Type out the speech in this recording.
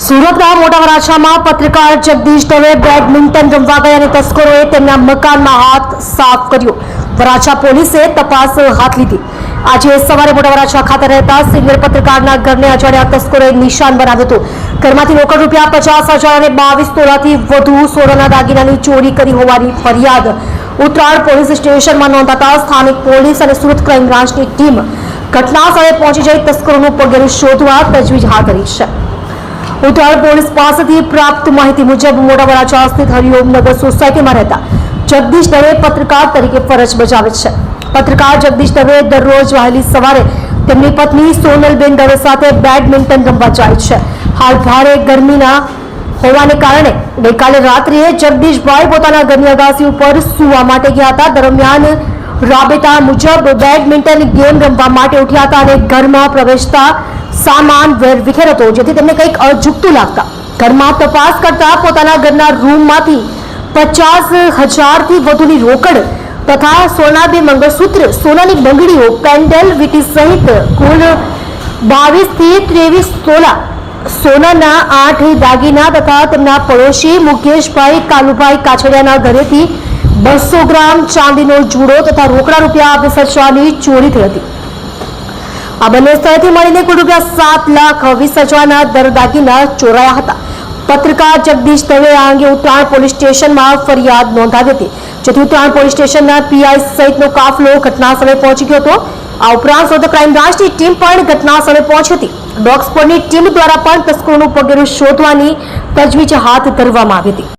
સુરતના મોટા વરાછામાં પત્રકાર જગદીશ દવે બેડમિન્ટન રમવા ગયા અને તસ્કરોએ તેમના મકાનમાં હાથ સાફ કર્યો. વરાછા પોલીસે તપાસ હાથ લીધી. આજે સવારે મોટા વરાછા ખાતે રહેતા સિનિયર પત્રકારના ઘરને અજાણ્યા તસ્કરોએ નિશાન બનાવ્યું હતું. ઘરમાંથી રોકડ રૂપિયા 50,000 અને 22 તોલાથી વધુ સોનાના દાગીનાની ચોરી કરી હોવાની ફરિયાદ ઉત્તરાયણ પોલીસ સ્ટેશનમાં નોંધાતા સ્થાનિક પોલીસ અને સુરત ક્રાઇમ બ્રાન્ચની ટીમ ઘટના સ્થળે પહોંચી જઈ તસ્કરોનું પગેરું શોધવા તજવીજ હાથ ધરી છે. ઉત્તરાયણ પોલીસ પાસેથી પ્રાપ્ત માહિતી મુજબ મોટા વરાછા સ્થિત હરિઓમનગર સોસાયટીમાં રહેતા જગદીશ દવે પત્રકાર તરીકે ફરજ બજાવે છે. પત્રકાર જગદીશ દવે દરરોજ વહેલી સવારે તેમની પત્ની સોનલબેન દવે સાથે બેડમિન્ટન રમવા જાય છે. હાલ ભારે ગરમીના હોવાને કારણે ગઈકાલે રાત્રિએ જગદીશભાઈ પોતાના ઘરની અગાસી ઉપર સૂવા માટે ગયા હતા. દરમિયાન રાબેતા મુજબ બેડમિન્ટન ગેમ રમવા માટે ઉઠ્યા હતા અને ઘરમાં પ્રવેશતા સામાન વેરવિખેર હતો, જેથી તેમને કંઈક અજુગતું લાગતા ઘરમાં તપાસ કરતા પોતાના ઘરના રૂમમાંથી 50,000 થી વધુની રોકડ તથા સોના 2 મંગળસૂત્ર, સોનાની બંગડીઓ, પેન્ડલ, વીટી સહિત કુલ 22 થી 23 તોલા સોનાના 8 દાગીના તથા તેમના પડોશી મુકેશભાઈ કાલુભાઈ કાછડિયાના ઘરેથી 200 ગ્રામ ચાંદીનો જુડો તથા રોકડા રૂપિયા 20,000ની ચોરી થઈ હતી. આ બંને સ્થળેથી મળીને કુલ રૂપિયા 7,20,000ના દાગીના ચોરાયા હતા. પત્રકાર જગદીશ દવે આ અંગે ઉત્તરાયણ પોલીસ સ્ટેશનમાં ફરિયાદ નોંધાવી હતી, જેથી ઉત્તરાયણ પોલીસ સ્ટેશનના પીઆઈ સહિતનો કાફલો ઘટના સ્થળે પહોંચી ગયો હતો. આ ઉપરાંત સુરત ક્રાઇમ બ્રાન્ચની ટીમ પણ ઘટના સ્થળે પહોંચી હતી. ડોગ સ્ક્વોડની ટીમ દ્વારા પણ તસ્કરોનું પગેરું શોધવાની તજવીજ હાથ ધરવામાં આવી હતી.